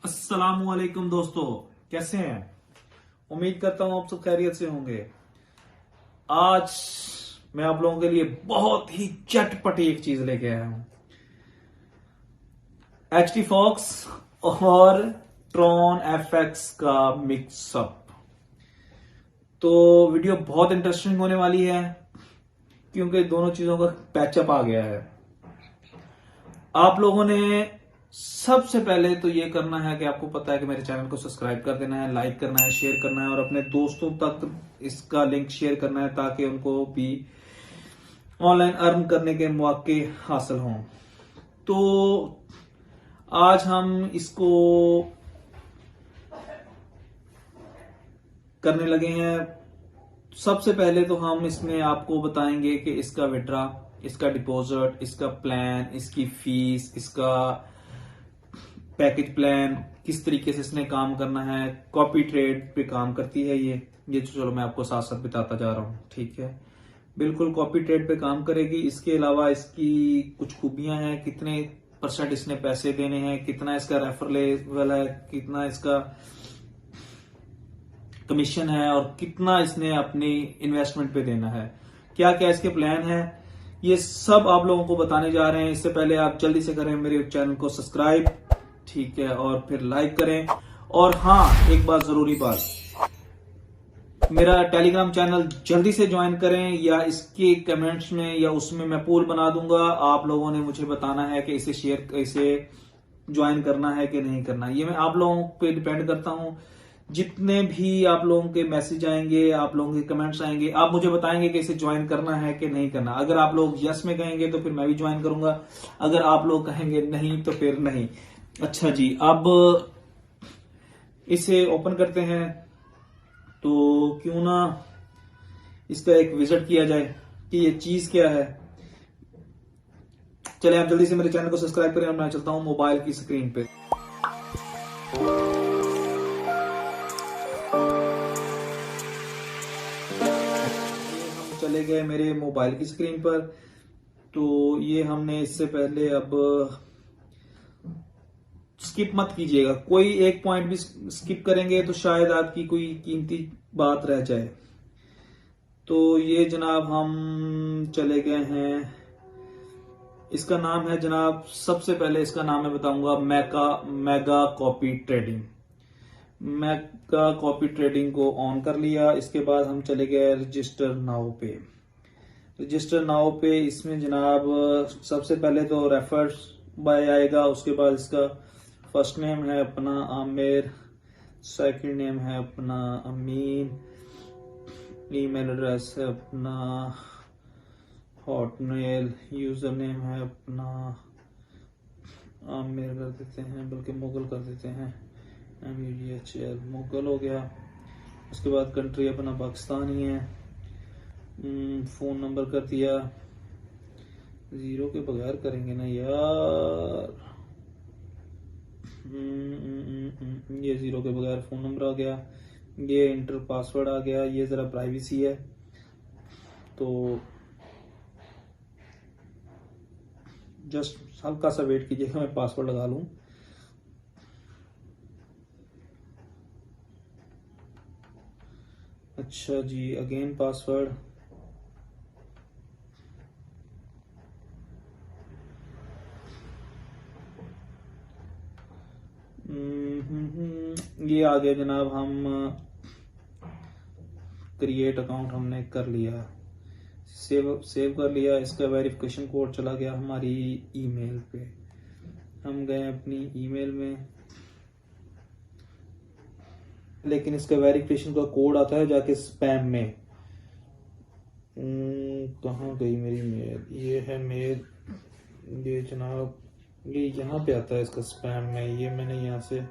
अस्सलामुअलैकुम दोस्तों, कैसे हैं। उम्मीद करता हूं आप सब खैरियत से होंगे। आज मैं आप लोगों के लिए बहुत ही चटपटी एक चीज लेके आया हूं। एचटी फॉक्स और ट्रॉन एफएक्स का मिक्सअप। तो वीडियो बहुत इंटरेस्टिंग होने वाली है क्योंकि दोनों चीजों का पैचअप आ गया है। आप लोगों ने सबसे पहले तो ये करना है कि आपको पता है कि मेरे चैनल को सब्सक्राइब कर देना है, लाइक करना है, शेयर करना है और अपने दोस्तों तक इसका लिंक शेयर करना है ताकि उनको भी ऑनलाइन अर्न करने के मौके हासिल हों। तो आज हम इसको करने लगे हैं। सबसे पहले तो हम इसमें आपको बताएंगे कि इसका विड्रा, इसका डिपॉजिट, इसका प्लान, इसकी फीस, इसका पैकेज प्लान, किस तरीके से इसने काम करना है, कॉपी ट्रेड पे काम करती है ये तो चलो मैं आपको साथ साथ बताता जा रहा हूं। ठीक है, बिल्कुल कॉपी ट्रेड पे काम करेगी। इसके अलावा इसकी कुछ खूबियां हैं, कितने % इसने पैसे देने हैं, कितना इसका रेफर लेवल है, कितना इसका कमीशन है और कितना इसने अपनी इन्वेस्टमेंट पे देना है, क्या क्या इसके प्लान है, ये सब आप लोगों को बताने जा रहे हैं। इससे पहले आप जल्दी से करें मेरे चैनल को सब्सक्राइब, ठीक है, और फिर लाइक करें। और हाँ, एक बात जरूरी बात, मेरा टेलीग्राम चैनल जल्दी से ज्वाइन करें या इसके कमेंट्स में या उसमें मैं पोल बना दूंगा। आप लोगों ने मुझे बताना है कि इसे ज्वाइन करना है कि नहीं करना। ये मैं आप लोगों पे डिपेंड करता हूं। जितने भी आप लोगों के मैसेज आएंगे, आप लोगों के कमेंट्स आएंगे, आप मुझे बताएंगे कि इसे ज्वाइन करना है कि नहीं करना। अगर आप लोग यस में कहेंगे तो फिर मैं भी ज्वाइन करूंगा, अगर आप लोग कहेंगे नहीं तो फिर नहीं। अच्छा जी, अब इसे ओपन करते हैं। तो क्यों ना इसका एक विजिट किया जाए कि ये चीज क्या है। चले आप जल्दी से मेरे चैनल को सब्सक्राइब करें और मैं चलता हूं मोबाइल की स्क्रीन पे। हम चले गए मेरे मोबाइल की स्क्रीन पर। तो ये हमने इससे पहले, अब स्किप मत कीजिएगा, कोई एक पॉइंट भी स्किप करेंगे तो शायद आपकी कोई कीमती बात रह जाए। तो ये जनाब हम चले गए हैं। इसका नाम है जनाब, सबसे पहले इसका नाम मैं बताऊंगा mega copy trading. Mega copy trading को ऑन कर लिया। इसके बाद हम चले गए रजिस्टर नाउ पे। रजिस्टर नाउ पे इसमें जनाब सबसे पहले तो रेफर्स बाय आएगा। उसके बाद इसका फर्स्ट नेम है अपना आमिर, सेकंड नेम है अपना अमीन, ईमेल एड्रेस है अपना हॉटमेल, यूजर नेम है अपना आमिर कर देते हैं, बल्कि मुगल कर देते हैं, MUGHL मुगल हो गया। उसके बाद कंट्री अपना पाकिस्तान ही है। फोन नंबर कर दिया, जीरो के बगैर करेंगे ना यार। ये जीरो के बगैर फोन नंबर आ गया। ये इंटर पासवर्ड आ गया। ये जरा प्राइवेसी है तो जस्ट हल्का सा वेट कीजिएगा, मैं पासवर्ड लगा लूं। अच्छा जी, अगेन पासवर्ड। ये आ गया जनाब, हम क्रिएट अकाउंट हमने कर लिया, सेव कर लिया। इसका वेरिफिकेशन कोड चला गया हमारी ईमेल पे। हम गए अपनी ईमेल में, लेकिन इसका वेरिफिकेशन का कोड आता है जाके स्पैम में। कहाँ गई मेरी मेल? ये है मेल, ये जनाब ये यहाँ पे आता है इसका स्पैम में। ये मैंने यहाँ से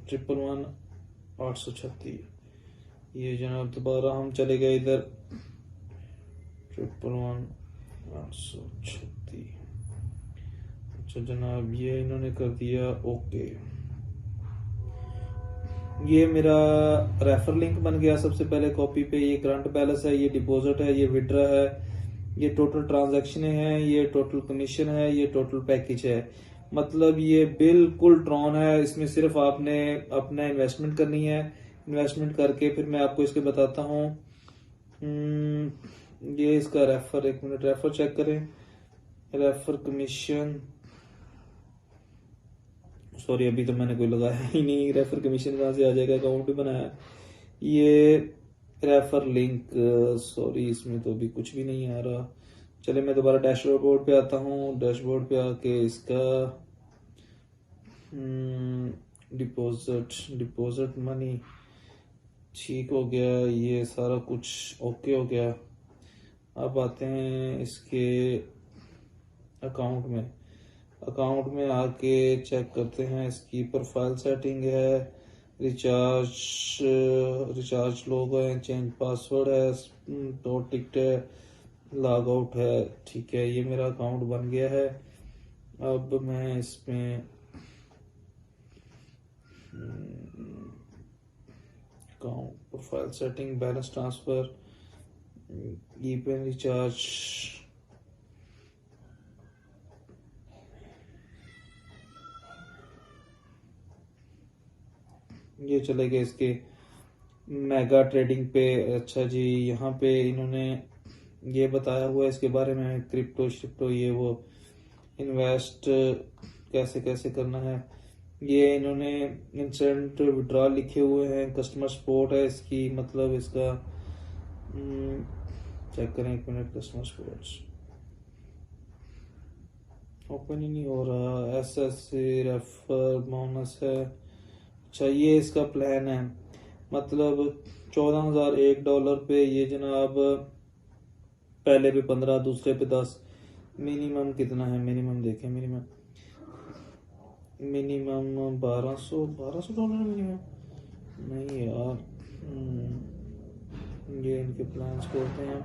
111-836। ये जनाब दोबारा हम चले गए इधर 111-836। अच्छा जनाब, ये इन्होंने कर दिया ओके। ये मेरा रेफर लिंक बन गया सबसे पहले कॉपी पे। ये करंट बैलेंस है, ये डिपॉजिट है, ये विड्रा है, ये टोटल ट्रांजैक्शन है, ये टोटल कमीशन है, ये टोटल पैकेज है। मतलब ये बिल्कुल ट्रॉन है। इसमें सिर्फ आपने अपना इन्वेस्टमेंट करनी है। इन्वेस्टमेंट करके फिर मैं आपको इसके बताता हूँ। ये इसका रेफर, 1 मिनट रेफर चेक करें। रेफर कमीशन, सॉरी अभी तो मैंने कोई लगाया ही नहीं। रेफर कमीशन कहाँ से आ जाएगा, अकाउंट भी बनाया। ये रेफर लिंक, सॉरी इसमें तो अभी कुछ भी नहीं आ रहा। चले मैं दोबारा डैशबोर्ड पे आता हूँ। डैशबोर्ड पे आके इसका डिपॉजिट मनी ठीक हो गया, ये सारा कुछ ओके हो गया। अब आते हैं इसके अकाउंट में। अकाउंट में आके चेक करते हैं, इसकी प्रोफाइल सेटिंग है, रिचार्ज लोगो है, चेंज पासवर्ड है, तो टिकट है, लॉग आउट है। ठीक है, ये मेरा अकाउंट बन गया है। अब मैं इसमें account, profile setting, balance transfer, E pen recharge, ये चले गए इसके मेगा ट्रेडिंग पे। अच्छा जी, यहाँ पे इन्होंने ये बताया हुआ है इसके बारे में, क्रिप्टो शिप्टो ये वो इन्वेस्ट कैसे कैसे करना है। ये इन्होंने इंस्टेंट विड्रॉल लिखे हुए हैं, कस्टमर सपोर्ट है इसकी, मतलब इसका चेक करें 1 मिनट। कस्टमर सपोर्ट ओपन ही नहीं हो रहा। एसएससी रेफर बोनस है। अच्छा, ये इसका प्लान है, मतलब $14,001 पे ये जनाब, पहले पे 15, दूसरे पे 10। मिनिमम कितना है, मिनिमम देखें, मिनिमम $1200 मिनिमम नहीं यार। ये इनके प्लान्स खोलते हैं।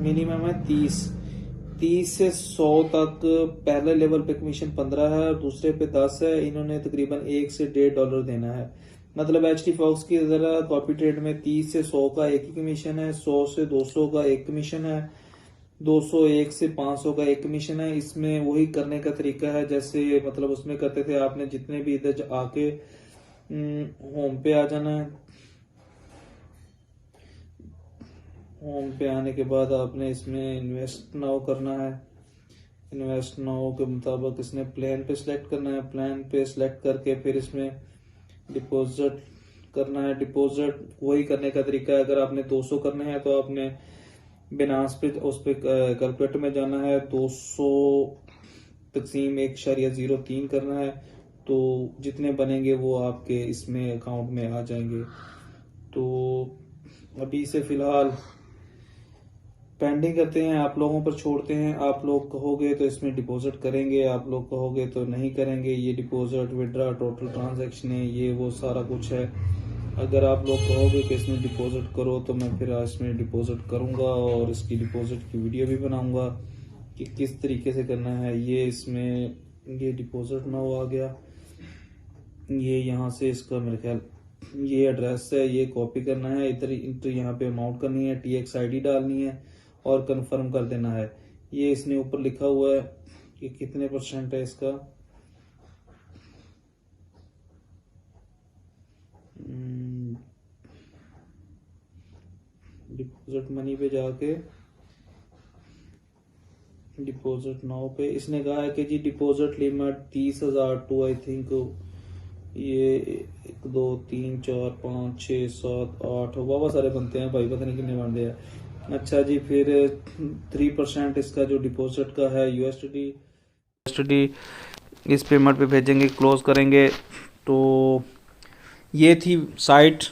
मिनिमम है 30 से 100 तक। पहले लेवल पे कमीशन 15 है और दूसरे पे 10 है। इन्होंने तकरीबन $1 से $1.5 देना है। मतलब HT Fox की जरा कॉपी ट्रेड में 30 से 100 का एक ही कमीशन है, 100 से 200 का एक कमीशन है, 201 से 500 का एक कमीशन है। इसमें वही करने का तरीका है जैसे मतलब उसमें करते थे। आपने जितने भी इधर आके होम पे आ जाना है। होम पे आने के बाद आपने इसमें इन्वेस्ट नाउ करना है। इन्वेस्ट नाउ के मुताबिक इसने प्लान पे सिलेक्ट करना है। प्लान पे सिलेक्ट करके फिर इसमें डिपॉजिट करना है। डिपॉजिट वही करने का तरीका है। अगर आपने 200 करने हैं तो आपने बिनास पे उस पे कैलकुलेटर में जाना है, 200 तकसीम 1.03 करना है, तो जितने बनेंगे वो आपके इसमें अकाउंट में आ जाएंगे। तो अभी से फिलहाल पेंडिंग करते हैं, आप लोगों पर छोड़ते हैं। आप लोग कहोगे तो इसमें डिपॉजिट करेंगे, आप लोग कहोगे तो नहीं करेंगे। ये डिपॉजिट, विड्रा, टोटल ट्रांजैक्शन है, ये वो सारा कुछ है। अगर आप लोग कहोगे कि इसमें डिपॉजिट करो तो मैं फिर इसमें डिपॉजिट करूंगा और इसकी डिपॉजिट की वीडियो भी बनाऊंगा कि किस तरीके से करना है। ये इसमें ये डिपॉजिट ना हो आ गया। ये यहाँ से इसका मेरे ख्याल ये एड्रेस है, ये कॉपी करना है, इधर यहाँ पे अमाउंट करनी है, TX ID डालनी है और कंफर्म कर देना है। ये इसने ऊपर लिखा हुआ है कि कितने % है इसका। डिपॉजिट मनी पे जाके डिपॉजिट नाउ पे इसने कहा है कि जी deposit limit 30,000 to I think ये 1 2 3 4 5 6 7 8 बहुत सारे बनते हैं भाई, पता नहीं कितने बनते हैं। अच्छा जी, फिर 3% इसका जो डिपॉजिट का है USD इस पेमेंट पे भेजेंगे, क्लोज करेंगे। तो ये थी साइट,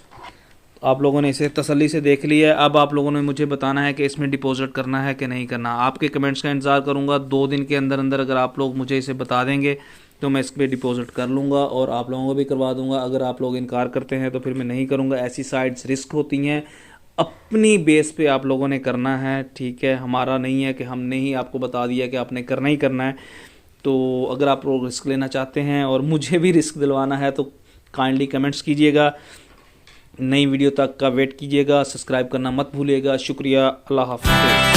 आप लोगों ने इसे तसल्ली से देख लिया है। अब आप लोगों ने मुझे बताना है कि इसमें डिपॉजिट करना है कि नहीं करना। आपके कमेंट्स का इंतज़ार करूंगा। 2 दिन के अंदर अंदर अगर आप लोग मुझे इसे बता देंगे तो मैं इस पर डिपॉजिट कर लूँगा और आप लोगों को भी करवा दूंगा। अगर आप लोग इनकार करते हैं तो फिर मैं नहीं करूँगा। ऐसी साइट्स रिस्क होती हैं, अपनी बेस पे आप लोगों ने करना है, ठीक है। हमारा नहीं है कि हमने ही आपको बता दिया कि आपने करना ही करना है। तो अगर आप लोग रिस्क लेना चाहते हैं और मुझे भी रिस्क दिलवाना है तो काइंडली कमेंट्स कीजिएगा। नई वीडियो तक का वेट कीजिएगा। सब्सक्राइब करना मत भूलिएगा। शुक्रिया। अल्लाह हाफ़िज़।